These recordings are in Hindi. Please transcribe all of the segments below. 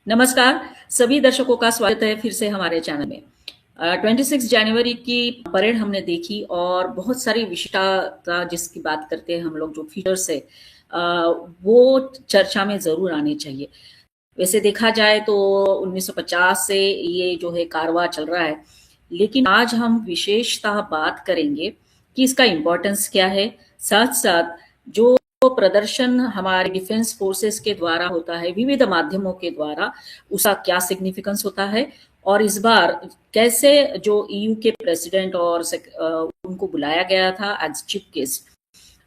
नमस्कार, सभी दर्शकों का स्वागत है फिर से हमारे चैनल में। 26 जनवरी की परेड हमने देखी और बहुत सारी विशिष्टता जिसकी बात करते हैं हम लोग, जो फीचर्स है वो चर्चा में ज़रूर आने चाहिए। वैसे देखा जाए तो 1950 से ये जो है कारवां चल रहा है, लेकिन आज हम विशेषतः बात करेंगे कि इसका इम्पोर्टेंस क्या है। साथ-साथ जो प्रदर्शन हमारे डिफेंस फोर्सेस के द्वारा होता है, विविध माध्यमों के द्वारा, उसका क्या सिग्निफिकेंस होता है और इस बार कैसे जो ईयू के प्रेसिडेंट और उनको बुलाया गया था एज चीफ गेस्ट।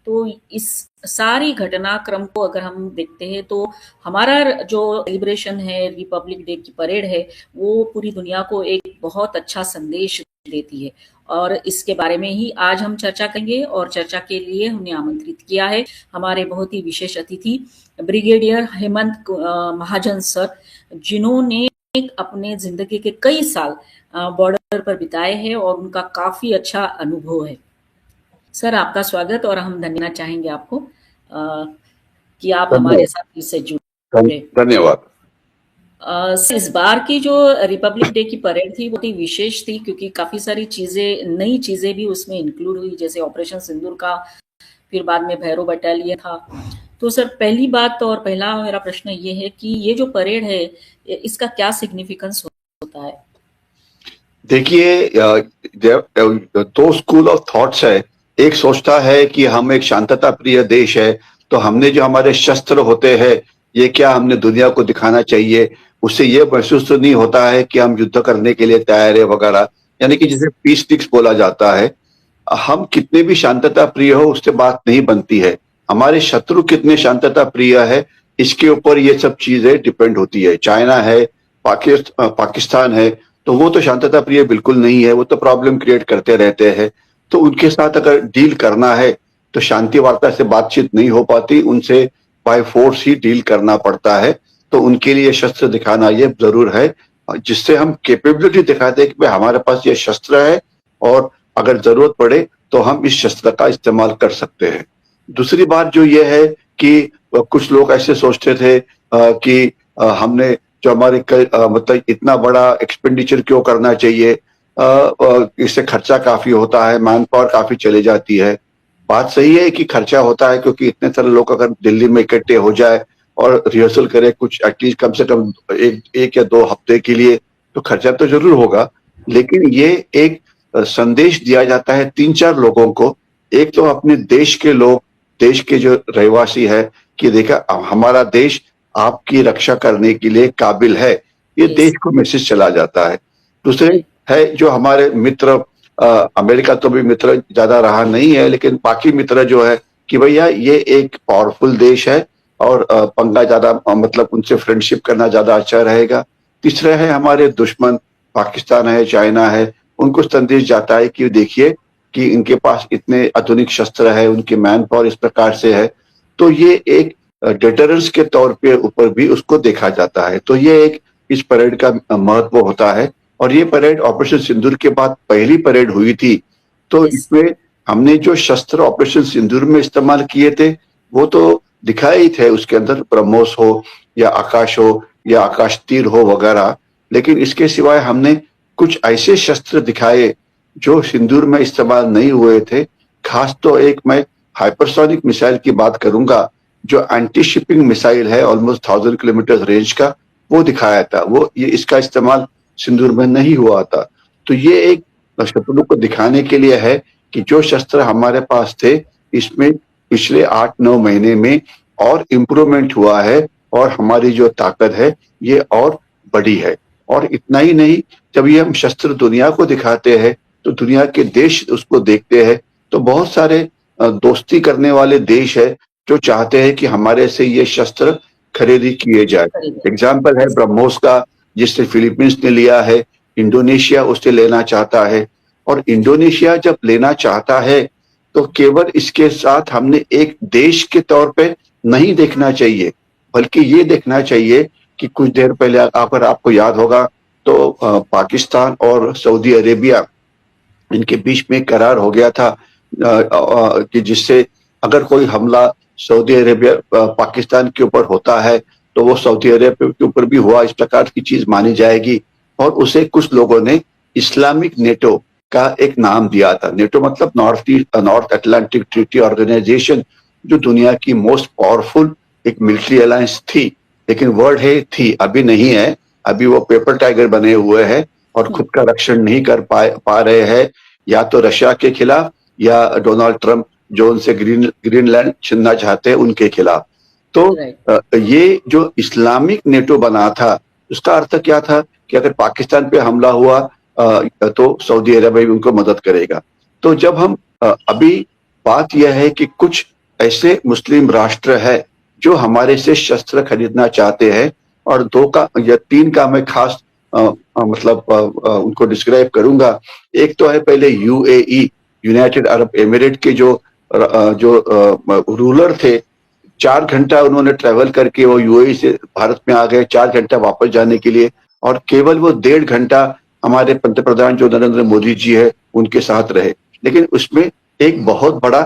तो इस सारी घटनाक्रम को अगर हम देखते हैं तो हमारा जो सेलिब्रेशन है, रिपब्लिक डे की परेड है, वो पूरी दुनिया को एक बहुत अच्छा संदेश देती है और इसके बारे में ही आज हम चर्चा करेंगे। और चर्चा के लिए हमने आमंत्रित किया है हमारे बहुत ही विशेष अतिथि ब्रिगेडियर हेमंत महाजन सर, जिन्होंने अपने जिंदगी के कई साल बॉर्डर पर बिताए हैं और उनका काफी अच्छा अनुभव है। सर, आपका स्वागत और हम धन्यवाद चाहेंगे आपको कि आप हमारे साथ इससे जुड़े। धन्यवाद। इस बार की जो रिपब्लिक डे की परेड थी वो विशेष थी क्योंकि काफी सारी चीजें, नई चीजें भी उसमें इंक्लूड हुई, जैसे ऑपरेशन सिंदूर का, फिर बाद में भैरव बटालियन था। तो सर, पहली बात और पहला मेरा प्रश्न ये है कि ये जो परेड है इसका क्या सिग्निफिकेंस होता है? देखिए, दो स्कूल ऑफ थॉट्स है। एक सोचता है कि हम एक शांतता प्रिय देश है, तो हमने जो हमारे शस्त्र होते हैं ये क्या हमने दुनिया को दिखाना चाहिए। उससे ये महसूस तो नहीं होता है कि हम युद्ध करने के लिए तैयार है वगैरह, यानी कि जिसे पीस स्टिक्स बोला जाता है। हम कितने भी शांतता प्रिय हो उससे बात नहीं बनती है। हमारे शत्रु कितने शांतता प्रिय है इसके ऊपर ये सब चीजें डिपेंड होती है। चाइना है, पाकिस्तान है, तो वो तो शांतता प्रिय बिल्कुल नहीं है, वो तो प्रॉब्लम क्रिएट करते रहते हैं। तो उनके साथ अगर डील करना है तो शांति वार्ता से बातचीत नहीं हो पाती, उनसे बाय फोर्स ही डील करना पड़ता है। तो उनके लिए शस्त्र दिखाना ये जरूर है, जिससे हम कैपेबिलिटी दिखाते हैं कि भाई हमारे पास ये शस्त्र है और अगर जरूरत पड़े तो हम इस शस्त्र का इस्तेमाल कर सकते हैं। दूसरी बात जो ये है कि कुछ लोग ऐसे सोचते थे कि हमने जो हमारे मतलब इतना बड़ा एक्सपेंडिचर क्यों करना चाहिए, इससे खर्चा काफी होता है, मैन पावर काफी चली जाती है। बात सही है कि खर्चा होता है, क्योंकि इतने सारे लोग अगर दिल्ली में इकट्ठे हो जाए और रिहर्सल करे कुछ एटलीस्ट कम से कम एक या 2 हफ्ते के लिए, तो खर्चा तो जरूर होगा। लेकिन ये एक संदेश दिया जाता है 3-4 लोगों को। एक तो अपने देश के लोग, देश के जो रहवासी है, कि देखा हमारा देश आपकी रक्षा करने के लिए काबिल है, ये देश को मैसेज चला जाता है। दूसरे है जो हमारे मित्र, अमेरिका तो भी मित्र ज्यादा रहा नहीं है, लेकिन बाकी मित्र जो है कि भैया ये एक पावरफुल देश है और पंगा ज्यादा, मतलब उनसे फ्रेंडशिप करना ज्यादा अच्छा रहेगा। तीसरा है हमारे दुश्मन, पाकिस्तान है, चाइना है, उनको संदेश जाता है कि देखिए कि इनके पास इतने आधुनिक शस्त्र है, उनकी मैन पावर इस प्रकार से है, तो ये एक डेटरेंस के तौर पे ऊपर भी उसको देखा जाता है। तो ये एक इस परेड का महत्व होता है। और ये परेड ऑपरेशन सिंदूर के बाद पहली परेड हुई थी, तो इसमें हमने जो शस्त्र ऑपरेशन सिंदूर में इस्तेमाल किए थे वो तो दिखाए ही थे, उसके अंदर ब्रह्मोस हो या आकाश हो या आकाश तीर हो वगैरह। लेकिन इसके सिवाय हमने कुछ ऐसे शस्त्र दिखाए जो सिंदूर में इस्तेमाल नहीं हुए थे। खास तो एक मैं हाइपरसोनिक मिसाइल की बात करूंगा, जो एंटी शिपिंग मिसाइल है, ऑलमोस्ट 1000 किलोमीटर रेंज का, वो दिखाया था। वो ये इसका इस्तेमाल सिंदूर में नहीं हुआ था। तो ये एक शत्रुओं को दिखाने के लिए है कि जो शस्त्र हमारे पास थे इसमें पिछले 8-9 महीने में और इम्प्रूवमेंट हुआ है और हमारी जो ताकत है ये और बड़ी है। और इतना ही नहीं, जब ये हम शस्त्र दुनिया को दिखाते हैं तो दुनिया के देश उसको देखते हैं, तो बहुत सारे दोस्ती करने वाले देश है जो चाहते हैं कि हमारे से ये शस्त्र खरीदी किए जाए। एग्जाम्पल है ब्रह्मोस का, जिससे फिलीपींस ने लिया है, इंडोनेशिया उससे लेना चाहता है। और इंडोनेशिया जब लेना चाहता है तो केवल इसके साथ हमने एक देश के तौर पे नहीं देखना चाहिए, बल्कि ये देखना चाहिए कि कुछ देर पहले अगर आपको याद होगा तो पाकिस्तान और सऊदी अरेबिया, इनके बीच में करार हो गया था कि जिससे अगर कोई हमला सऊदी अरेबिया पाकिस्तान के ऊपर होता है तो वो सऊदी अरब के ऊपर भी हुआ, इस प्रकार की चीज मानी जाएगी। और उसे कुछ लोगों ने इस्लामिक नेटो का एक नाम दिया था। नेटो मतलब नॉर्थ अटलांटिक ट्रीटी ऑर्गेनाइजेशन, जो दुनिया की मोस्ट पावरफुल एक मिलिट्री अलायंस थी। लेकिन वर्ड है थी, अभी नहीं है। अभी वो पेपर टाइगर बने हुए हैं और खुद का रक्षण नहीं कर पा रहे हैं, या तो रशिया के खिलाफ या डोनाल्ड ट्रंप जो उनसे ग्रीनलैंड छीनना चाहते हैं उनके खिलाफ। तो राइट। ये जो इस्लामिक नेटो बना था, उसका अर्थ क्या था कि अगर पाकिस्तान पे हमला हुआ तो सऊदी अरब भी उनको मदद करेगा। तो जब हम अभी बात यह है कि कुछ ऐसे मुस्लिम राष्ट्र है जो हमारे से शस्त्र खरीदना चाहते हैं, और दो का या तीन का मैं खास मतलब उनको डिस्क्राइब करूंगा। एक तो है पहले यूएई, यूनाइटेड अरब एमिरेट के जो रूलर थे। 4 घंटा उन्होंने ट्रेवल करके वो यूएई से भारत में आ गए, 4 घंटा वापस जाने के लिए, और केवल वो 1.5 घंटा हमारे पंतप्रधान जो नरेंद्र मोदी जी है उनके साथ रहे। लेकिन उसमें एक बहुत बड़ा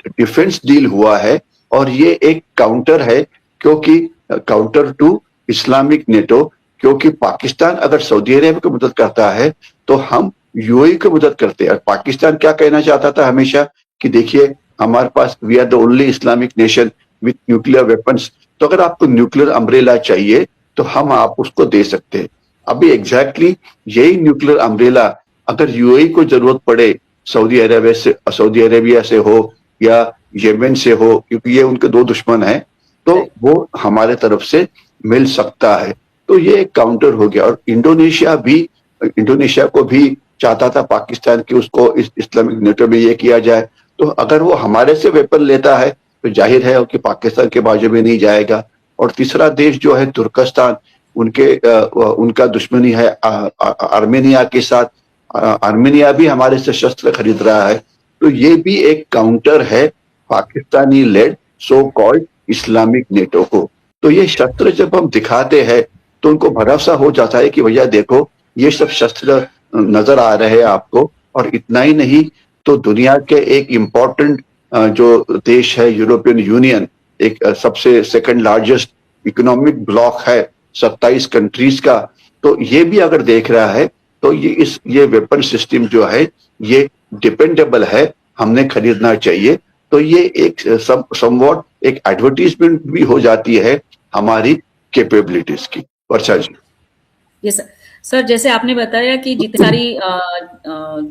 डिफेंस डील हुआ है, और ये एक काउंटर है, क्योंकि काउंटर टू इस्लामिक नेटो। क्योंकि पाकिस्तान अगर सऊदी अरब की मदद करता है तो हम यूएई की मदद करते हैं। और पाकिस्तान क्या कहना चाहता था हमेशा कि देखिए हमारे पास we are the only Islamic nation with nuclear weapons, तो अगर आपको न्यूक्लियर अम्ब्रेला चाहिए तो हम आप उसको दे सकते हैं। अभी एग्जैक्टली यही न्यूक्लियर अम्ब्रेला अगर यूएई को जरूरत पड़े, सऊदी अरेबिया से हो या येमेन से हो, क्योंकि ये उनके दो दुश्मन हैं, तो वो हमारे तरफ से मिल सकता है। तो ये एक काउंटर हो गया। और इंडोनेशिया को भी चाहता था पाकिस्तान की उसको इस इस्लामिक नेटो में ये किया जाए। तो अगर वो हमारे से वेपन लेता है तो जाहिर है कि पाकिस्तान के बाजू में नहीं जाएगा। और तीसरा देश जो है तुर्कस्तान, उनका दुश्मनी है आर्मेनिया के साथ। आर्मेनिया भी हमारे से शस्त्र खरीद रहा है। तो ये भी एक काउंटर है Pakistani led so called Islamic NATO को। तो ये शस्त्र जब हम दिखाते हैं तो उनको भरोसा हो जाता है कि भैया देखो ये सब शस्त्र नजर आ रहे हैं आपको। और इतना ही नहीं, तो दुनिया के एक इम्पोर्टेंट जो देश है यूरोपियन यूनियन, एक सबसे सेकंड लार्जेस्ट इकोनॉमिक ब्लॉक है 27 कंट्रीज का, तो ये भी अगर देख रहा है तो ये वेपन सिस्टम जो है ये डिपेंडेबल है, हमने खरीदना चाहिए। तो ये एक समवॉट एक एडवर्टीजमेंट भी हो जाती है हमारी कैपेबिलिटीज की। वर्षा जी। ये सर जैसे आपने बताया कि जितनी सारी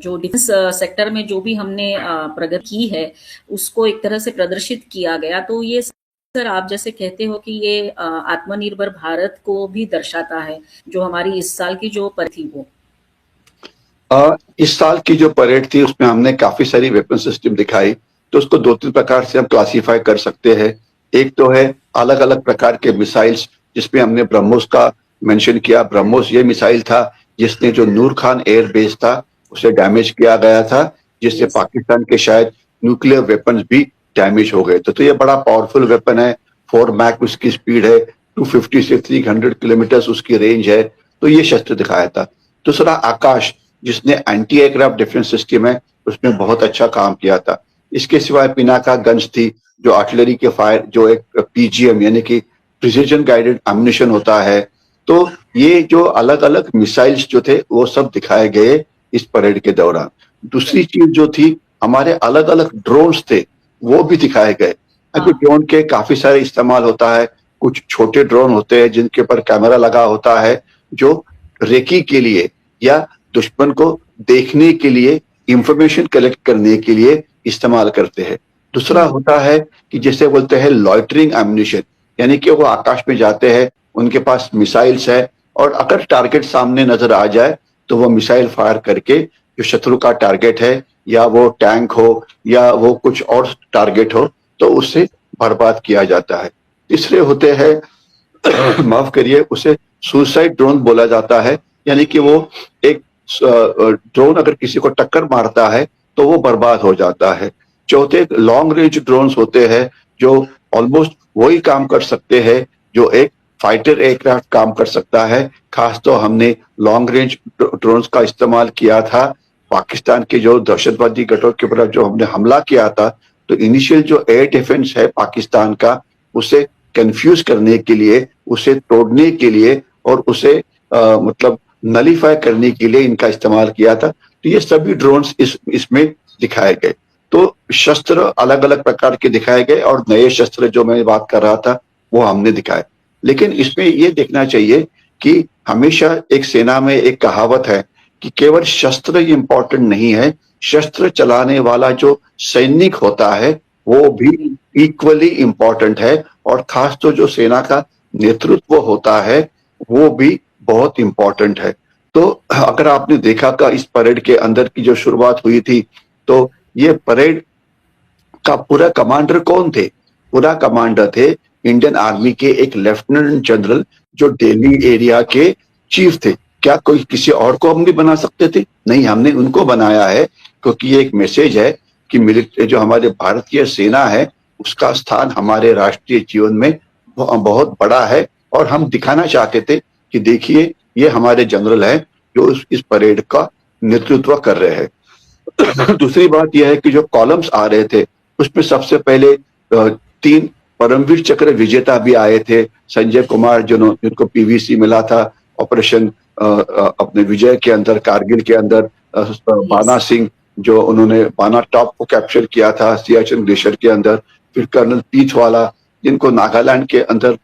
जो डिफेंस सेक्टर में जो भी हमने प्रगति की है उसको एक तरह से प्रदर्शित किया गया, तो ये सर आप जैसे कहते हो कि ये आत्मनिर्भर भारत को भी दर्शाता है, जो हमारी इस साल की जो परेड थी वो। इस साल की जो परेड थी उसमें हमने काफी सारी वेपन सिस्टम दिखाई। तो उसको 2-3 प्रकार से हम क्लासीफाई कर सकते हैं। एक तो है अलग अलग प्रकार के मिसाइल्स, जिसमें हमने ब्रह्मोस का मेंशन किया। ब्रह्मोस ये मिसाइल था जिसने जो नूर खान एयर बेस था उसे डैमेज किया गया था, जिससे पाकिस्तान के शायद न्यूक्लियर वेपन्स भी डैमेज हो गए। तो ये बड़ा पावरफुल वेपन है। 4 मैक उसकी स्पीड है, 250 से 300 किलोमीटर उसकी रेंज है। तो ये शस्त्र दिखाया था। दूसरा आकाश, जिसने एंटी एयरक्राफ्ट डिफेंस सिस्टम है उसमें बहुत अच्छा काम किया था। इसके सिवाय पिनाका गन्स थी, जो आर्टिलरी के फायर, जो एक पीजीएम यानी कि प्रिसीजन गाइडेड एम्युनिशन होता है। तो ये जो अलग अलग मिसाइल्स जो थे वो सब दिखाए गए इस परेड के दौरान। दूसरी चीज जो थी, हमारे अलग अलग ड्रोन्स थे वो भी दिखाए गए। अभी ड्रोन के काफी सारे इस्तेमाल होता है। कुछ छोटे ड्रोन होते हैं जिनके ऊपर कैमरा लगा होता है, जो रेकी के लिए या दुश्मन को देखने के लिए, इंफॉर्मेशन कलेक्ट करने के लिए इस्तेमाल करते हैं। दूसरा होता है कि जैसे बोलते हैं लॉइटरिंग एम्युनिशन, यानी कि वो आकाश में जाते हैं, उनके पास मिसाइल्स है, और अगर टारगेट सामने नजर आ जाए तो वो मिसाइल फायर करके जो शत्रु का टारगेट है, या वो टैंक हो या वो कुछ और टारगेट हो, तो उससे बर्बाद किया जाता है। तीसरे होते हैं माफ करिए, उसे सुसाइड ड्रोन बोला जाता है, यानी कि वो एक ड्रोन अगर किसी को टक्कर मारता है तो वो बर्बाद हो जाता है। चौथे लॉन्ग रेंज ड्रोन्स होते हैं, जो ऑलमोस्ट वही काम कर सकते हैं जो एक फाइटर एयरक्राफ्ट काम कर सकता है। खास तो हमने लॉन्ग रेंज ड्रोन्स का इस्तेमाल किया था पाकिस्तान के जो दहशतवादी गठों के ऊपर जो हमने हमला किया था। तो इनिशियल जो एयर डिफेंस है पाकिस्तान का, उसे कंफ्यूज करने के लिए, उसे तोड़ने के लिए और उसे मतलब नलीफाई करने के लिए इनका इस्तेमाल किया था। तो ये सभी ड्रोन्स इसमें दिखाए गए। तो शस्त्र अलग अलग प्रकार के दिखाए गए और नए शस्त्र जो मैं बात कर रहा था वो हमने दिखाए। लेकिन इसमें ये देखना चाहिए कि हमेशा एक सेना में एक कहावत है कि केवल शस्त्र ही इंपॉर्टेंट नहीं है, शस्त्र चलाने वाला जो सैनिक होता है वो भी इक्वली इंपॉर्टेंट है, और खास तो जो सेना का नेतृत्व होता है वो भी बहुत इंपॉर्टेंट है। तो अगर आपने देखा का इस परेड के अंदर की जो शुरुआत हुई थी, तो ये परेड का पूरा कमांडर कौन थे? पूरा कमांडर थे इंडियन आर्मी के एक लेफ्टिनेंट जनरल जो दिल्ली एरिया के चीफ थे। क्या कोई किसी और को हम भी बना सकते थे? नहीं, हमने उनको बनाया है क्योंकि ये एक मैसेज है कि मिलिट्री जो हमारे भारतीय सेना है उसका स्थान हमारे राष्ट्रीय जीवन में बहुत बड़ा है, और हम दिखाना चाहते थे कि देखिए ये हमारे जनरल है जो इस परेड का नेतृत्व कर रहे हैं। दूसरी बात यह है कि जो कॉलम्स आ रहे थे उसमें सबसे पहले 3 परमवीर चक्र विजेता भी आए थे। संजय कुमार जिनको पीवीसी मिला था ऑपरेशन अपने विजय के अंदर, कारगिल के अंदर। बाना सिंह जो उन्होंने बाना टॉप को कैप्चर किया था सियाचिन ग्लेशियर के अंदर। फिर कर्नल पीथवाला जिनको नागालैंड के अंदर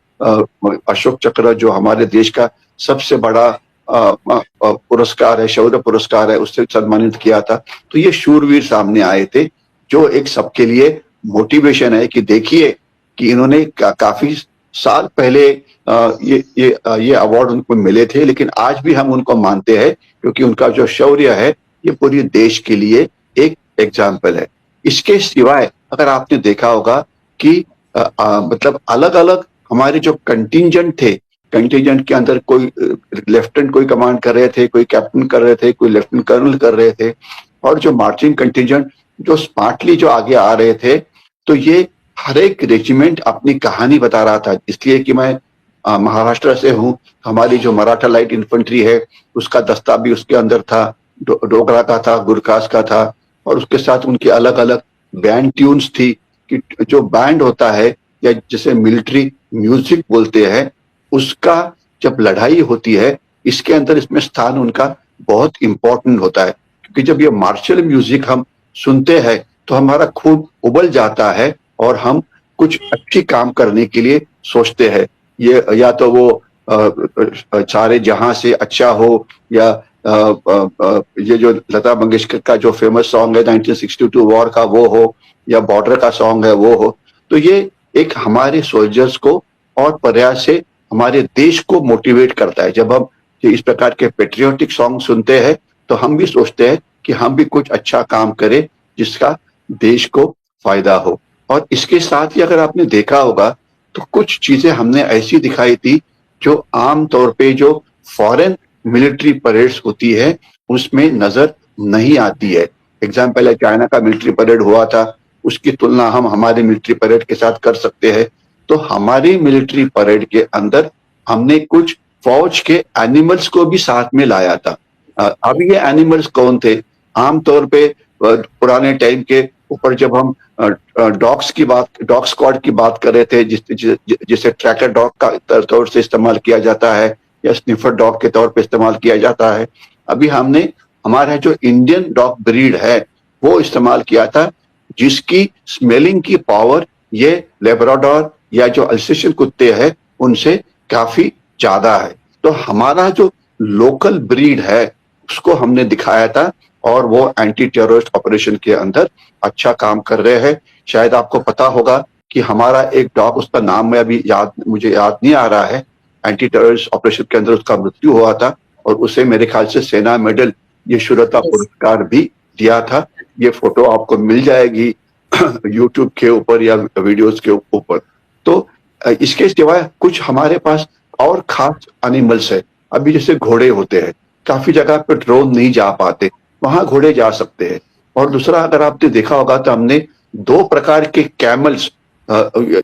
अशोक चक्र जो हमारे देश का सबसे बड़ा पुरस्कार है, शौर्य पुरस्कार है, उससे सम्मानित किया था। तो ये शूरवीर सामने आए थे जो एक सबके लिए मोटिवेशन है कि देखिए कि इन्होंने काफी साल पहले ये अवार्ड उनको मिले थे, लेकिन आज भी हम उनको मानते हैं क्योंकि उनका जो शौर्य है ये पूरे देश के लिए एक एग्जाम्पल है। इसके सिवाय अगर आपने देखा होगा कि मतलब अलग अलग हमारे जो कंटिंजेंट थे, कंटिंजेंट के अंदर कोई लेफ्टिनेंट कोई कमांड कर रहे थे, कोई कैप्टन कर रहे थे, कोई लेफ्टिनेंट कर्नल कर रहे थे, और जो मार्चिंग कंटिंजेंट जो स्मार्टली जो आगे आ रहे थे। तो ये हर एक रेजिमेंट अपनी कहानी बता रहा था। इसलिए कि मैं महाराष्ट्र से हूँ, हमारी जो मराठा लाइट इन्फेंट्री है उसका दस्ता भी उसके अंदर था, डोगरा का था, गुरखास का था, और उसके साथ उनकी अलग अलग बैंड ट्यून्स थी कि जो बैंड होता है या जिसे मिलिट्री म्यूजिक बोलते हैं, उसका जब लड़ाई होती है इसके अंदर इसमें स्थान उनका बहुत इंपॉर्टेंट होता है। क्योंकि जब ये मार्शल म्यूजिक हम सुनते हैं तो हमारा खून उबल जाता है और हम कुछ अच्छी काम करने के लिए सोचते हैं। ये या तो वो सारे जहां से अच्छा हो, या ये जो लता मंगेशकर का जो फेमस सॉन्ग है 1962 वॉर का वो हो, या बॉर्डर का सॉन्ग है वो हो। तो ये एक हमारे सोल्जर्स को और प्रयास से हमारे देश को मोटिवेट करता है। जब हम इस प्रकार के पेट्रियोटिक सॉन्ग सुनते हैं तो हम भी सोचते हैं कि हम भी कुछ अच्छा काम करें जिसका देश को फायदा हो। और इसके साथ ही अगर आपने देखा होगा तो कुछ चीजें हमने ऐसी दिखाई थी जो आम तौर पे जो फॉरेन मिलिट्री परेड्स होती है उसमें नजर नहीं आती है। एग्जाम्पल है चाइना का मिलिट्री परेड हुआ था, उसकी तुलना हम हमारे मिलिट्री परेड के साथ कर सकते हैं। तो हमारी मिलिट्री परेड के अंदर हमने कुछ फौज के एनिमल्स को भी साथ में लाया था। अब ये एनिमल्स कौन थे? आमतौर पे पुराने टाइम के ऊपर जब हम डॉग स्क्वाड की बात कर रहे थे, जिसे ट्रैकर डॉग का तौर से इस्तेमाल किया जाता है या स्निफर डॉग के तौर पे इस्तेमाल किया जाता है। अभी हमने हमारा जो इंडियन डॉग ब्रीड है वो इस्तेमाल किया था, जिसकी स्मेलिंग की पावर ये लेब्राडोर या जो अल्सेशियन कुत्ते हैं उनसे काफी ज्यादा है। तो हमारा जो लोकल ब्रीड है उसको हमने दिखाया था, और वो एंटी टेररिस्ट ऑपरेशन के अंदर अच्छा काम कर रहे हैं। शायद आपको पता होगा कि हमारा एक डॉग, उसका नाम में अभी मुझे याद नहीं आ रहा है, एंटी टेररिस्ट ऑपरेशन के अंदर उसका मृत्यु हुआ था, और उसे मेरे ख्याल से सेना मेडल, ये शूरता पुरस्कार भी दिया था। ये फोटो आपको मिल जाएगी यूट्यूब के ऊपर या वीडियोस के ऊपर। तो इसके सिवाय कुछ हमारे पास और खास एनिमल्स है। अभी जैसे घोड़े होते हैं, काफी जगह पे ड्रोन नहीं जा पाते, वहां घोड़े जा सकते हैं। और दूसरा अगर आपने देखा होगा तो हमने 2 प्रकार के कैमल्स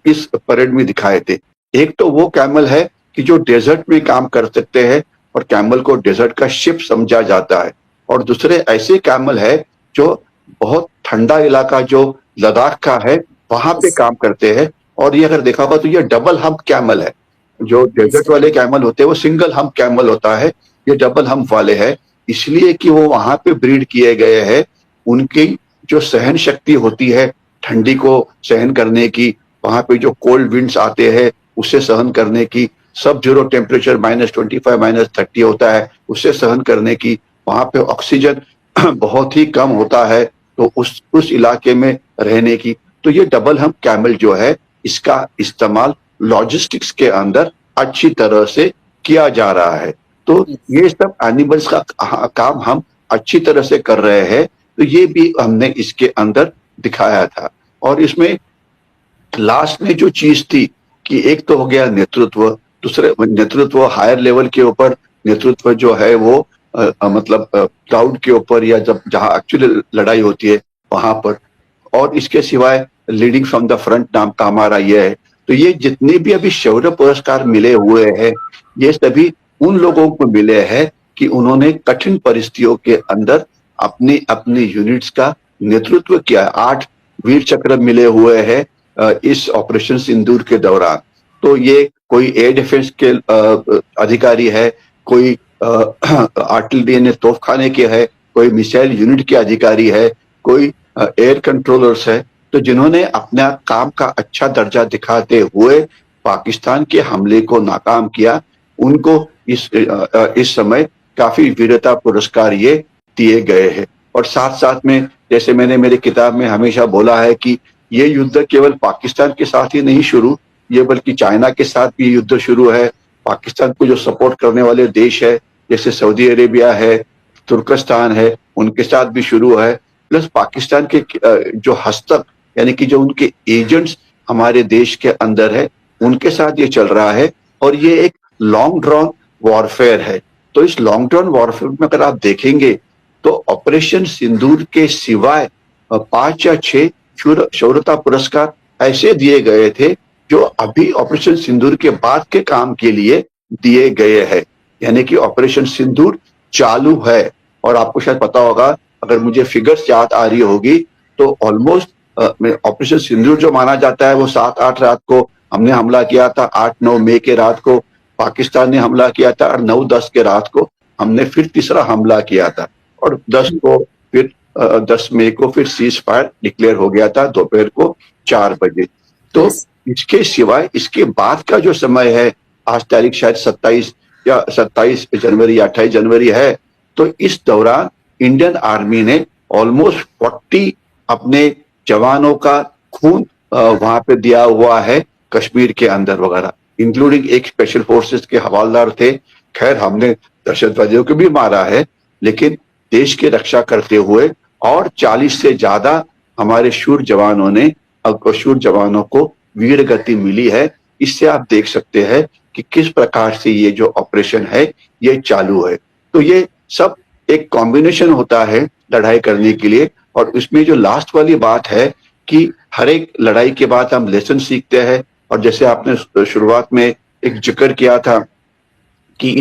इस परेड में दिखाए थे। एक तो वो कैमल है कि जो डेजर्ट में काम कर सकते हैं और कैमल को डेजर्ट का शिप समझा जाता है, और दूसरे ऐसे कैमल है जो बहुत ठंडा इलाका जो लद्दाख का है वहां पे काम करते हैं, और ये अगर देखा होगा तो ये डबल हम्प कैमल है। जो डेजर्ट वाले कैमल होते हैं वो सिंगल हम्प कैमल होता है, ये डबल हम्प वाले हैं, इसलिए कि वो वहां पे ब्रीड किए गए हैं। उनकी जो सहन शक्ति होती है ठंडी को सहन करने की, वहां पे जो कोल्ड विंड्स आते हैं उसे सहन करने की, सब जीरो टेम्परेचर -25 -30 होता है उसे सहन करने की, वहां पे ऑक्सीजन बहुत ही कम होता है तो उस इलाके में रहने की। तो ये डबल हम्प कैमल जो है इसका इस्तेमाल लॉजिस्टिक्स के अंदर अच्छी तरह से किया जा रहा है। तो यस। ये सब एनिमल्स का काम हम अच्छी तरह से कर रहे हैं, तो ये भी हमने इसके अंदर दिखाया था। और इसमें लास्ट में जो चीज थी कि एक तो हो गया नेतृत्व, दूसरे नेतृत्व हायर लेवल के ऊपर, नेतृत्व जो है वो मतलब क्राउड के ऊपर या जब जहां एक्चुअली लड़ाई होती है वहां पर। और इसके सिवाय लीडिंग फ्रॉम द फ्रंट नाम का हमारा ये है। तो ये जितने भी अभी शौर्य पुरस्कार मिले हुए हैं ये सभी उन लोगों को मिले हैं कि उन्होंने कठिन परिस्थितियों के अंदर अपनी अपनी यूनिट्स का नेतृत्व किया। 8 वीर चक्र मिले हुए हैं इस ऑपरेशन सिंदूर के दौरान। तो ये कोई एयर डिफेंस के अधिकारी है, कोई आर्टिलरी ने तोपखाने के है, कोई मिसाइल यूनिट के अधिकारी है, कोई एयर कंट्रोलर्स है, तो जिन्होंने अपना काम का अच्छा दर्जा दिखाते हुए पाकिस्तान के हमले को नाकाम किया, उनको इस समय काफी वीरता पुरस्कार ये दिए गए हैं। और साथ साथ में जैसे मैंने मेरी किताब में हमेशा बोला है कि ये युद्ध केवल पाकिस्तान के साथ ही नहीं शुरू, ये बल्कि चाइना के साथ भी युद्ध शुरू है। पाकिस्तान को जो सपोर्ट करने वाले देश है जैसे सऊदी अरेबिया है, तुर्कस्तान है, उनके साथ भी शुरू है। प्लस पाकिस्तान के जो हस्तक यानी कि जो उनके एजेंट्स हमारे देश के अंदर है उनके साथ ये चल रहा है। और ये एक लॉन्ग ड्रॉन वॉरफेयर है। तो इस लॉन्ग ड्रॉन वॉरफेयर में अगर आप देखेंगे तो ऑपरेशन सिंदूर के सिवाय 5 या 6 शौर्यता पुरस्कार ऐसे दिए गए थे जो अभी ऑपरेशन सिंदूर के बाद के काम के लिए दिए गए हैं। यानी कि ऑपरेशन सिंदूर चालू है। और आपको शायद पता होगा, अगर मुझे फिगर्स याद आ रही होगी तो ऑलमोस्ट ऑपरेशन सिंदूर जो माना जाता है वो 7-8 रात को हमने हमला किया था, 8-9 मई के रात को पाकिस्तान ने हमला किया था, और 9-10 के रात को हमने फिर तीसरा हमला किया था, और 10 को फिर 10 मई को फिर सीज फायर डिक्लेयर हो गया था दोपहर को 4 बजे। तो इसके सिवाय इसके बाद का जो समय है, आज तारीख शायद 27 जनवरी या 28 जनवरी है, तो इस दौरान इंडियन आर्मी ने ऑलमोस्ट 40 अपने जवानों का खून वहां पे दिया हुआ है कश्मीर के अंदर वगैरह, इंक्लूडिंग एक स्पेशल फोर्सेस के हवालदार थे। खैर हमने दहशतवादियों को भी मारा है, लेकिन देश की रक्षा करते हुए और 40 से ज्यादा हमारे शूर जवानों को वीर गति मिली है। इससे आप देख सकते हैं कि किस प्रकार से ये जो ऑपरेशन है ये चालू है। तो ये सब एक कॉम्बिनेशन होता है लड़ाई करने के लिए। और इसमें जो लास्ट वाली बात है कि हर एक लड़ाई के बाद हम लेसन सीखते हैं। और जैसे आपने शुरुआत में एक जिक्र किया था कि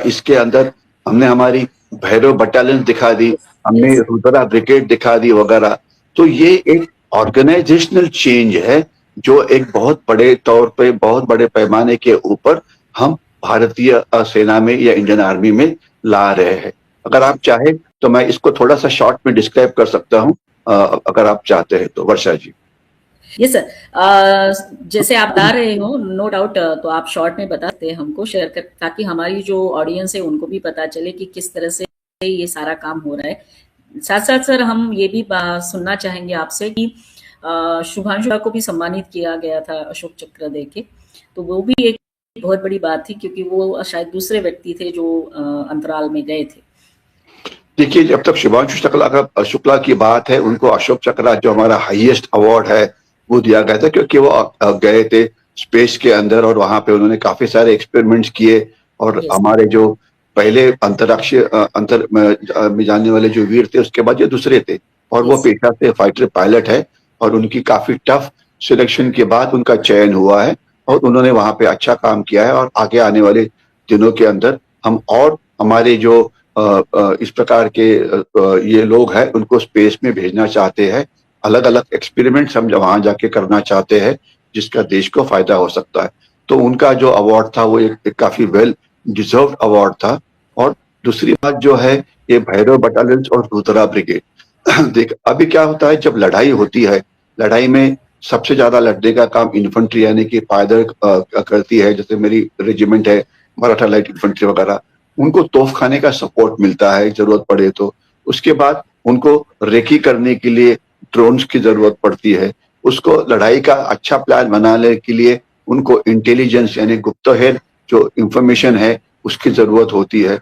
इसके अंदर हमने हमारी भैरव बटालियन दिखा दी, हमने रुद्रा ब्रिगेड दिखा दी वगैरह। तो ये एक ऑर्गेनाइजेशनल चेंज है जो एक बहुत बड़े तौर पे, बहुत बड़े पैमाने के ऊपर हम भारतीय सेना में या इंडियन आर्मी में ला रहे हैं। अगर आप चाहें तो मैं इसको थोड़ा सा शॉर्ट में डिस्क्राइब कर सकता हूं, अगर आप चाहते हैं तो। वर्षा जी। यस सर, जैसे आप बता रहे हो नो डाउट, तो आप शॉर्ट में बता सकते हैं हमको शेयर कर, ताकि हमारी जो ऑडियंस है उनको भी पता चले कि किस तरह से ये सारा काम हो रहा है। साथ साथ सर हम ये भी सुनना चाहेंगे आपसे कि शुभांशु को भी सम्मानित किया गया था अशोक चक्र देके, तो वो भी एक बहुत बड़ी बात थी क्योंकि वो शायद दूसरे व्यक्ति थे जो अंतराल में गए थे। देखिए, जब तक शुभांशु शुक्ला की बात है, उनको अशोक चक्र जो हमारा हाईएस्ट अवार्ड है वो दिया गया था, क्योंकि वो गए थे स्पेस के अंदर और वहां पे उन्होंने काफी सारे एक्सपेरिमेंट्स किए। और हमारे जो पहले अंतरराष्ट्रीय अंतर में जाने वाले जो वीर थे उसके बाद ये दूसरे थे, और वो पेशा से फाइटर पायलट है। और उनकी काफी टफ सिलेक्शन के बाद उनका चयन हुआ है और उन्होंने वहां पे अच्छा काम किया है। और आगे आने वाले दिनों के अंदर हम और हमारे जो इस प्रकार के ये लोग हैं उनको स्पेस में भेजना चाहते हैं। अलग अलग एक्सपेरिमेंट्स हम वहां जाके करना चाहते हैं, जिसका देश को फायदा हो सकता है। तो उनका जो अवार्ड था वो एक काफी वेल डिजर्व्ड अवार्ड था। और दूसरी बात जो है, ये भैरव बटालियन और रुद्रा ब्रिगेड देख अभी क्या होता है, जब लड़ाई होती है, लड़ाई में सबसे ज्यादा लड़ने का काम इन्फेंट्री यानी कि पायदल करती है। जैसे मेरी रेजिमेंट है मराठा लाइट इन्फेंट्री वगैरह, उनको तोप खाने का सपोर्ट मिलता है जरूरत पड़े तो। उसके बाद उनको रेकी करने के लिए ड्रोन्स की जरूरत पड़ती है। उसको लड़ाई का अच्छा प्लान बनाने के लिए उनको इंटेलिजेंस यानी गुप्तहेर जो इंफॉर्मेशन है उसकी जरूरत होती है।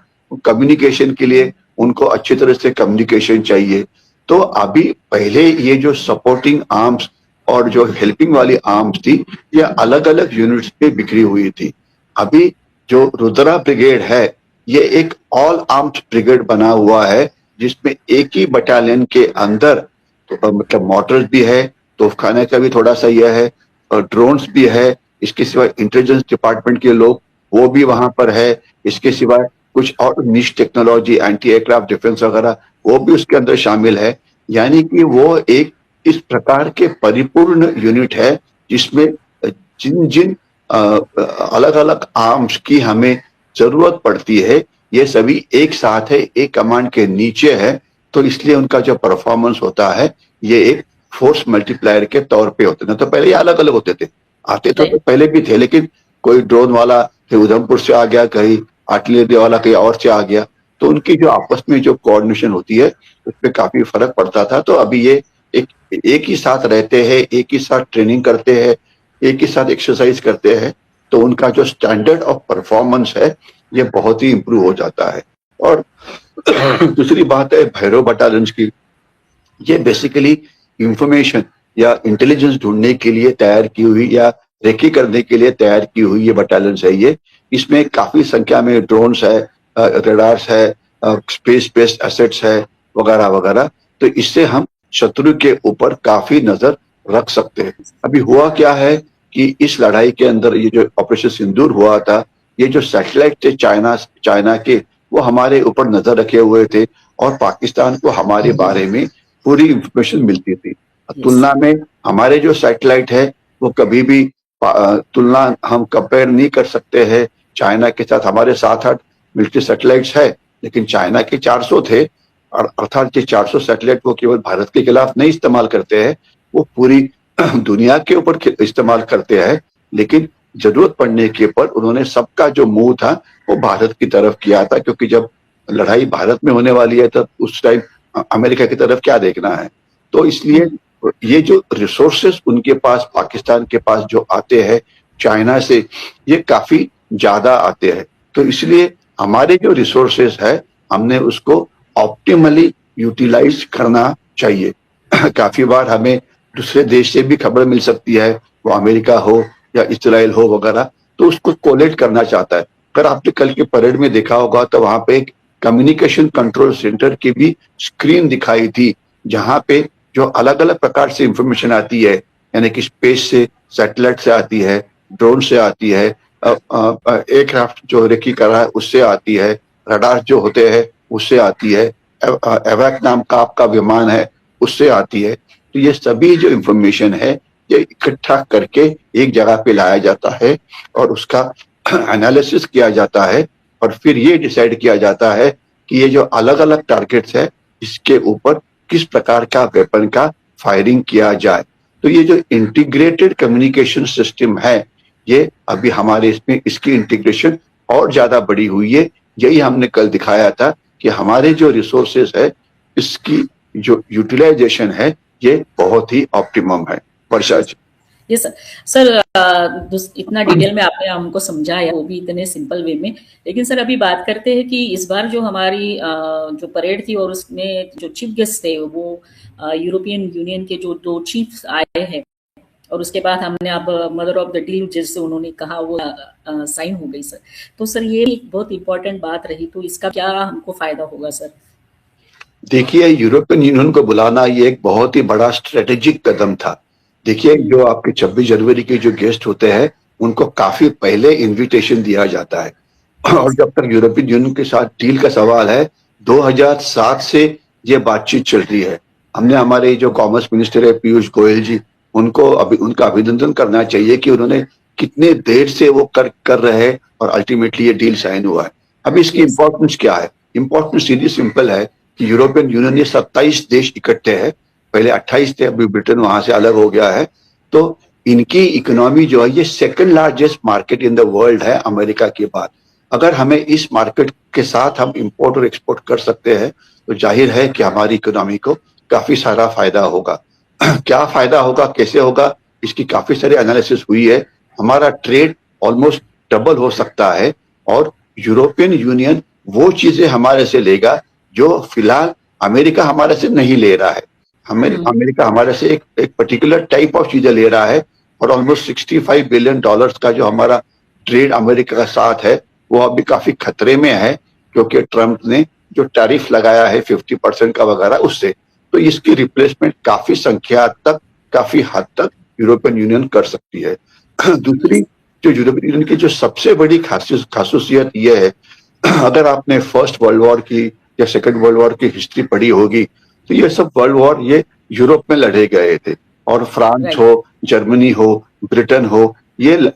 कम्युनिकेशन के लिए उनको अच्छी तरह से कम्युनिकेशन चाहिए। तो अभी पहले ये जो सपोर्टिंग आर्म्स और जो हेल्पिंग वाली आर्म्स थी, ये अलग अलग यूनिट्स पे बिखरी हुई थी। अभी जो रुद्रा ब्रिगेड है, ये एक ऑल आर्म्स ब्रिगेड बना हुआ है, जिसमें एक ही बटालियन के अंदर तो मतलब मोटर्स भी है, तोपखाने का भी थोड़ा सा यह है, और ड्रोन्स भी है। इसके सिवा इंटेलिजेंस डिपार्टमेंट के लोग वो भी वहां पर है। इसके सिवा कुछ और निश टेक्नोलॉजी, एंटी एयरक्राफ्ट डिफेंस वगैरह वो भी उसके अंदर शामिल है। यानी कि वो एक इस प्रकार के परिपूर्ण यूनिट है जिसमें जिन जिन अलग अलग आर्म्स की हमें जरूरत पड़ती है, ये सभी एक साथ है, एक कमांड के नीचे है। तो इसलिए उनका जो परफॉर्मेंस होता है, ये एक फोर्स मल्टीप्लायर के तौर पे होते हैं। तो पहले ये अलग अलग होते थे, आते तो पहले भी थे, लेकिन कोई ड्रोन वाला उधमपुर से आ गया, कहीं आर्टिलरी वाला कहीं और से आ गया, तो उनकी जो आपस में जो कोऑर्डिनेशन होती है उसमें काफी फर्क पड़ता था। तो अभी ये एक ही साथ रहते हैं, एक ही साथ ट्रेनिंग करते हैं, एक ही साथ एक्सरसाइज करते हैं, तो उनका जो स्टैंडर्ड ऑफ परफॉर्मेंस है ये बहुत ही इंप्रूव हो जाता है। और दूसरी बात है भैरव बटालियंस की, ये बेसिकली इंफॉर्मेशन या इंटेलिजेंस ढूंढने के लिए तैयार की हुई या रेकी करने के लिए तैयार की हुई ये बटालियंस है। ये इसमें काफी संख्या में ड्रोन्स है, रडार्स है, स्पेस बेस्ड एसेट्स है वगैरह वगैरह। तो इससे हम शत्रु के ऊपर काफी नजर रख सकते हैं। अभी हुआ क्या है कि इस लड़ाई के अंदर ये जो ऑपरेशन सिंदूर हुआ था, ये जो सैटेलाइट थे चाइना के, वो हमारे ऊपर नजर रखे हुए थे और पाकिस्तान को हमारे बारे में पूरी इंफॉर्मेशन मिलती थी। तुलना में हमारे जो सैटेलाइट है वो कभी भी तुलना हम कंपेयर नहीं कर सकते हैं चाइना के साथ। हमारे 7-8 मिलिट्री सैटेलाइट्स है, लेकिन चाइना के 400 थे। और अर्थात ये 400 सैटेलाइट वो केवल भारत के खिलाफ नहीं इस्तेमाल करते हैं, वो पूरी दुनिया के ऊपर इस्तेमाल करते हैं। लेकिन जरूरत पड़ने के ऊपर उन्होंने सबका जो मुंह था वो भारत की तरफ किया था, क्योंकि जब लड़ाई भारत में होने वाली है तब उस टाइम अमेरिका की तरफ क्या देखना है। तो इसलिए ये जो रिसोर्सेस उनके पास, पाकिस्तान के पास जो आते हैं चाइना से, ये काफी ज्यादा आते हैं। तो इसलिए हमारे जो रिसोर्सेस है हमने उसको ऑप्टिमली यूटिलाइज करना चाहिए। काफी बार हमें दूसरे देश से भी खबर मिल सकती है, वो अमेरिका हो या इजराइल हो वगैरह, तो उसको कोलेट करना चाहता है। अगर आपने कल के परेड में देखा होगा तो वहां पे एक कम्युनिकेशन कंट्रोल सेंटर की भी स्क्रीन दिखाई थी, जहां पे जो अलग अलग प्रकार से इंफॉर्मेशन आती है, यानी कि स्पेस से, सैटेलाइट से आती है, ड्रोन से आती है, एयरक्राफ्ट जो रेकी कर रहा है उससे आती है, रडार जो होते हैं उससे आती है, एवैक नाम का आपका विमान है उससे आती है। तो ये सभी जो इंफॉर्मेशन है ये इकट्ठा करके एक जगह पे लाया जाता है और उसका एनालिसिस किया जाता है, और फिर ये डिसाइड किया जाता है कि ये जो अलग अलग टारगेट्स है इसके ऊपर किस प्रकार का वेपन का फायरिंग किया जाए। तो ये जो इंटीग्रेटेड कम्युनिकेशन सिस्टम है, ये अभी हमारे इसमें इसकी इंटीग्रेशन और ज्यादा बढ़ी हुई है। यही हमने कल दिखाया था कि हमारे जो रिसोर्सेज है इसकी जो यूटिलाइजेशन है ये बहुत ही ऑप्टिमम है। वर्षा जी। ये सर इतना डिटेल में आपने हमको समझाया, वो भी इतने सिंपल वे में। लेकिन सर अभी बात करते हैं कि इस बार जो हमारी जो परेड थी और उसमें जो चीफ गेस्ट थे वो यूरोपियन यूनियन के जो 2 चीफ्स आए हैं, और उसके बाद हमने अब मदर ऑफ द डील जैसे उन्होंने कहा वो साइन हो गई सर। तो सर ये एक बहुत इंपॉर्टेंट बात रही, तो इसका क्या हमको फायदा होगा सर? देखिए, यूरोपियन यूनियन को बुलाना ये एक बहुत ही बड़ा स्ट्रेटेजिक कदम था। देखिए, जो आपके 26 जनवरी के जो गेस्ट होते हैं उनको काफी पहले इनविटेशन दिया जाता है, और जब तक यूरोपियन यूनियन के साथ डील का सवाल है 2007 से ये बातचीत चल रही है। हमने हमारे जो कॉमर्स मिनिस्टर है पीयूष गोयल जी, उनको उनका अभिनंदन करना चाहिए कि उन्होंने कितने देर से वो कर रहे हैं और अल्टीमेटली ये डील साइन हुआ है। अब इसकी यस। इंपॉर्टेंस क्या है? इंपॉर्टेंस सीधी सिंपल है कि यूरोपियन यूनियन ये 27 देश इकट्ठे हैं, पहले 28 थे, अभी ब्रिटेन वहां से अलग हो गया है। तो इनकी इकोनॉमी जो है ये second largest market in the world है अमेरिका के बाद। अगर हमें इस मार्केट के साथ हम इंपोर्ट और एक्सपोर्ट कर सकते हैं तो जाहिर है कि हमारी इकोनॉमी को काफी सारा फायदा होगा। क्या फायदा होगा, कैसे होगा, इसकी काफी सारी एनालिसिस हुई है। हमारा ट्रेड ऑलमोस्ट डबल हो सकता है और यूरोपियन यूनियन वो चीजें हमारे से लेगा जो फिलहाल अमेरिका हमारे से नहीं ले रहा है। अमेरिका हमारे से एक पर्टिकुलर टाइप ऑफ चीजें ले रहा है और ऑलमोस्ट $65 बिलियन का जो हमारा ट्रेड अमेरिका का साथ है वो अभी काफी खतरे में है, क्योंकि ट्रम्प ने जो टैरिफ लगाया है 50% का वगैरह उससे। तो इसकी रिप्लेसमेंट काफी संख्या तक, काफी हद तक यूरोपियन यूनियन कर सकती है। दूसरी जो यूरोपियन यूनियन की जो सबसे बड़ी खासियत ये है, अगर आपने फर्स्ट वर्ल्ड वॉर की या सेकंड वर्ल्ड वॉर की हिस्ट्री पढ़ी होगी तो ये सब वर्ल्ड वॉर ये यूरोप में लड़े गए थे, और फ्रांस हो, जर्मनी हो, ब्रिटेन हो, ये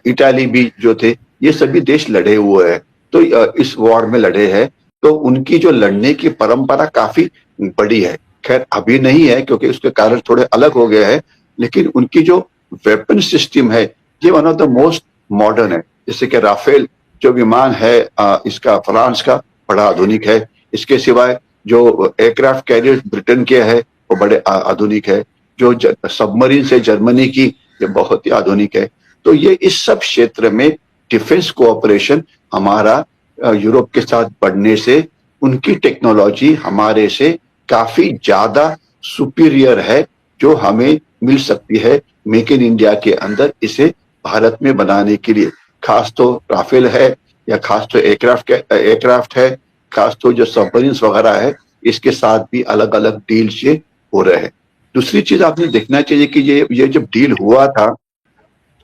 इटाली भी जो थे, ये सभी देश लड़े हुए हैं। तो इस वॉर में लड़े हैं, तो उनकी जो लड़ने की परंपरा काफी बड़ी है। खैर अभी नहीं है क्योंकि उसके कारण थोड़े अलग हो गए हैं, लेकिन उनकी जो वेपन सिस्टम है ये one of the most modern है। जैसे कि राफेल जो विमान है इसका फ्रांस का बड़ा आधुनिक है। इसके सिवाय जो एयरक्राफ्ट कैरियर ब्रिटेन के है वो बड़े आधुनिक है। जो सबमरीन से जर्मनी की ये बहुत ही आधुनिक है। तो ये इस सब क्षेत्र में डिफेंस कोऑपरेशन हमारा यूरोप के साथ बढ़ने से उनकी टेक्नोलॉजी हमारे से काफी ज्यादा सुपीरियर है, जो हमें मिल सकती है मेक इन इंडिया के अंदर इसे भारत में बनाने के लिए। खास तो राफेल है या खास तो एयरक्राफ्ट है, खास तो जो सबमरीन वगैरह है, इसके साथ भी अलग अलग डील्स ये हो रहे हैं। दूसरी चीज आपने देखना चाहिए कि ये जब डील हुआ था,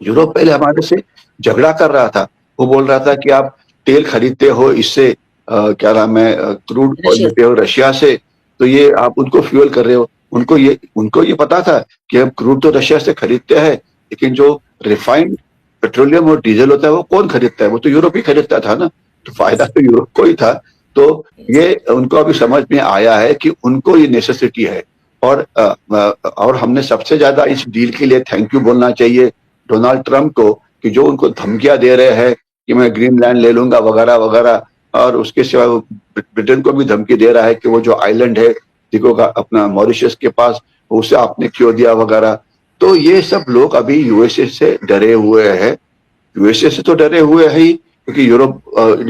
यूरोप पहले हमारे से झगड़ा कर रहा था। वो बोल रहा था कि आप तेल खरीदते हो इससे क्या नाम है, क्रूड ऑयल लेते हो रशिया से, तो ये आप उनको फ्यूल कर रहे हो। उनको ये पता था कि हम क्रूड तो रशिया से खरीदते हैं, लेकिन जो रिफाइंड पेट्रोलियम और डीजल होता है वो कौन खरीदता है? वो तो यूरोप ही खरीदता था ना, तो फायदा तो यूरोप को ही था। तो ये उनको अभी समझ में आया है कि उनको ये नेसेसिटी है। और हमने सबसे ज्यादा इस डील के लिए थैंक यू बोलना चाहिए डोनाल्ड ट्रंप को, कि जो उनको धमकियां दे रहे हैं कि मैं ग्रीनलैंड ले लूंगा वगैरह वगैरह, और उसके सिवा ब्रिटेन को भी धमकी दे रहा है कि वो जो आइलैंड है देखो का अपना मॉरिशस के पास, उसे आपने क्यों दिया वगैरह। तो ये सब लोग अभी यूएसए से डरे हुए हैं। यूएसए से तो डरे हुए है ही, क्योंकि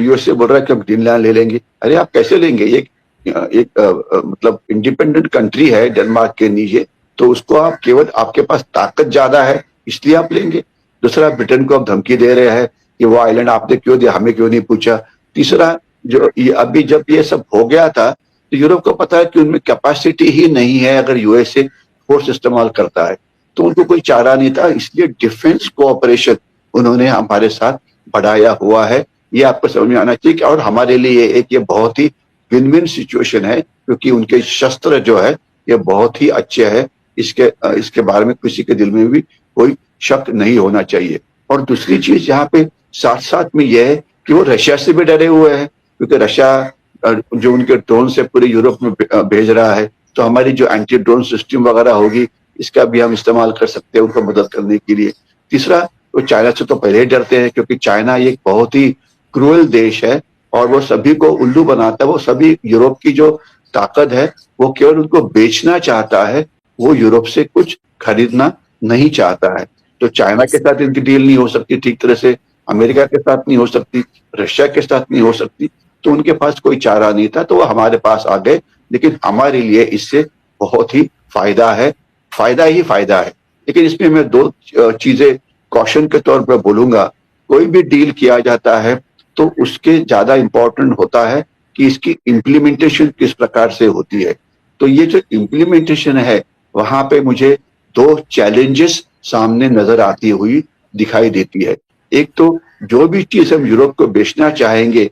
यूएसए बोल रहा है कि हम ग्रीनलैंड ले लेंगे। अरे आप कैसे लेंगे? एक मतलब इंडिपेंडेंट कंट्री है डेनमार्क के नीचे, तो उसको आप केवल आपके पास ताकत ज्यादा है इसलिए आप लेंगे। दूसरा, ब्रिटेन को आप धमकी दे रहे हैं कि वो आइलैंड आपने क्यों दिया, हमें क्यों नहीं पूछा। तीसरा, जो अभी जब ये सब हो गया था तो यूरोप को पता है कि उनमें कैपेसिटी ही नहीं है, अगर यूएसए फोर्स इस्तेमाल करता है तो उनको कोई चारा नहीं था, इसलिए डिफेंस कोऑपरेशन उन्होंने हमारे साथ बढ़ाया हुआ है। ये आपको समझ में आना चाहिए। और हमारे लिए ये बहुत ही विन विन सिचुएशन है, क्योंकि उनके शस्त्र जो है ये बहुत ही अच्छे हैं। इसके बारे में किसी के दिल में भी कोई शक नहीं होना चाहिए। और दूसरी चीज यहाँ पे साथ साथ में यह है कि वो रशिया से भी डरे हुए हैं, क्योंकि रशिया जो उनके ड्रोन से पूरे यूरोप में भेज रहा है, तो हमारी जो एंटी ड्रोन सिस्टम वगैरह होगी इसका भी हम इस्तेमाल कर सकते हैं उनको मदद करने के लिए। तीसरा, वो चाइना से तो पहले ही डरते हैं, क्योंकि चाइना एक बहुत ही क्रूएल देश है और वो सभी को उल्लू बनाता है। वो सभी यूरोप की जो ताकत है वो केवल उनको बेचना चाहता है, वो यूरोप से कुछ खरीदना नहीं चाहता है। तो चाइना के साथ इनकी डील नहीं हो सकती ठीक तरह से, अमेरिका के साथ नहीं हो सकती, रशिया के साथ नहीं हो सकती, तो उनके पास कोई चारा नहीं था, तो वो हमारे पास आ गए। लेकिन हमारे लिए इससे बहुत ही फायदा है, फायदा ही फायदा है। लेकिन इसमें मैं दो चीजें कॉशन के तौर पर बोलूंगा। कोई भी डील किया जाता है तो उसके ज्यादा इंपॉर्टेंट होता है कि इसकी इम्प्लीमेंटेशन किस प्रकार से होती है। तो ये जो इम्प्लीमेंटेशन है वहां पे मुझे दो चैलेंजेस सामने नजर आती हुई दिखाई देती है। एक तो जो भी चीज हम यूरोप को बेचना चाहेंगे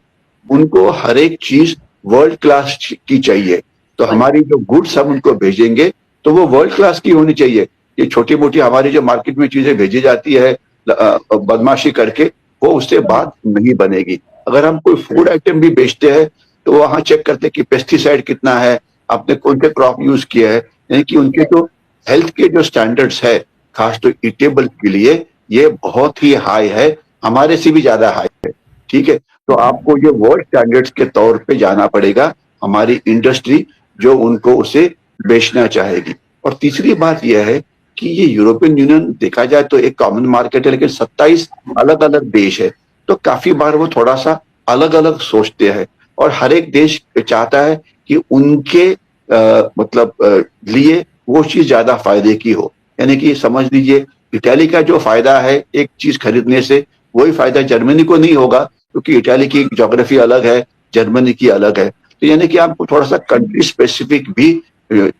उनको हर एक चीज वर्ल्ड क्लास की चाहिए। तो हमारी जो गुड्स हम उनको भेजेंगे तो वो वर्ल्ड क्लास की होनी चाहिए। ये छोटी मोटी हमारी जो मार्केट में चीजें भेजी जाती है बदमाशी करके, वो उससे बात नहीं बनेगी। अगर हम कोई फूड आइटम भी बेचते हैं तो वहां चेक करते हैं कि पेस्टिसाइड कितना है, आपने कौन से क्रॉप यूज किया है, यानी कि उनके जो हेल्थ के जो स्टैंडर्ड्स है खास तो ईटेबल के लिए ये बहुत ही हाई है, हमारे से भी ज्यादा हाई है। ठीक है, तो आपको ये वर्ल्ड स्टैंडर्ड्स के तौर पे जाना पड़ेगा, हमारी इंडस्ट्री जो उनको उसे बेचना चाहेगी। और तीसरी बात यह है कि ये यूरोपियन यूनियन देखा जाए तो एक कॉमन मार्केट है, लेकिन 27 अलग अलग देश है, तो काफी बार वो थोड़ा सा अलग अलग सोचते हैं और हर एक देश चाहता है कि उनके लिए वो चीज ज्यादा फायदे की हो। यानी कि समझ लीजिए इटाली का जो फायदा है एक चीज खरीदने से, वही फायदा जर्मनी को नहीं होगा, क्योंकि इटाली की ज्योग्राफी अलग है, जर्मनी की अलग है। तो यानी कि आपको थोड़ा सा कंट्री स्पेसिफिक भी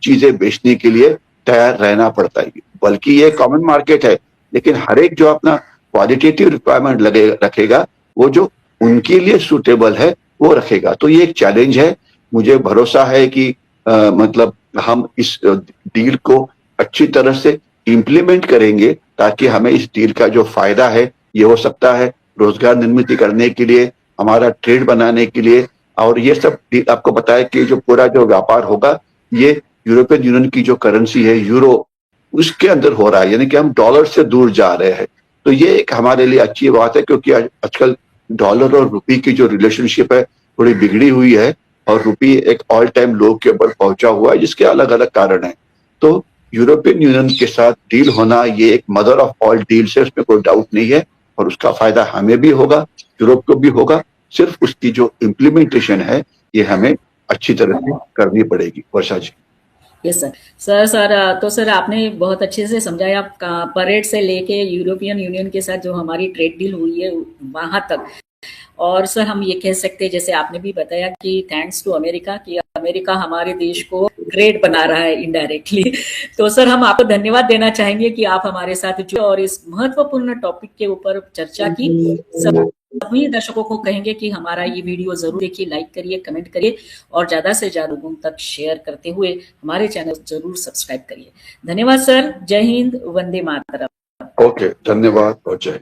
चीजें बेचने के लिए तैयार रहना पड़ता है। बल्कि ये कॉमन मार्केट है, लेकिन हर एक जो अपना क्वालिटेटिव रिक्वायरमेंट रखेगा, वो जो उनके लिए सूटेबल है वो रखेगा। तो ये एक चैलेंज है। मुझे भरोसा है कि हम इस डील को अच्छी तरह से इम्प्लीमेंट करेंगे, ताकि हमें इस डील का जो फायदा है ये हो सकता है रोजगार निर्मित करने के लिए, हमारा ट्रेड बनाने के लिए। और ये सब आपको बताया कि जो पूरा जो व्यापार होगा ये यूरोपियन यूनियन की जो करेंसी है यूरो, उसके अंदर हो रहा है, यानी कि हम डॉलर से दूर जा रहे हैं। तो ये एक हमारे लिए अच्छी बात है, क्योंकि आजकल डॉलर और रुपये की जो रिलेशनशिप है थोड़ी बिगड़ी हुई है, और रुपये एक ऑल टाइम लो के ऊपर पहुंचा हुआ है, जिसके अलग अलग कारण है। तो यूरोपियन यूनियन के साथ डील होना ये एक मदर ऑफ ऑल डील्स है, उसमें कोई डाउट नहीं है, और उसका फायदा हमें भी होगा, यूरोप को भी होगा। सिर्फ उसकी जो इम्प्लीमेंटेशन है ये हमें अच्छी तरह से करनी पड़ेगी। वर्षा जी। Yes sir. तो सर आपने बहुत अच्छे से समझाया, परेड से लेके यूरोपियन यूनियन के साथ जो हमारी ट्रेड डील हुई है वहां तक। और सर हम ये कह सकते हैं, जैसे आपने भी बताया कि थैंक्स टू अमेरिका, कि अमेरिका हमारे देश को ग्रेट बना रहा है इनडायरेक्टली। तो सर हम आपको धन्यवाद देना चाहेंगे कि आप हमारे साथ जुड़े और इस महत्वपूर्ण टॉपिक के ऊपर चर्चा की। सभी दर्शकों को कहेंगे कि हमारा ये वीडियो जरूर देखिए, लाइक करिए, कमेंट करिए और ज्यादा से ज्यादा लोगों तक शेयर करते हुए हमारे चैनल जरूर सब्सक्राइब करिए। धन्यवाद सर। जय हिंद, वंदे मातरम। ओके, धन्यवाद और जय।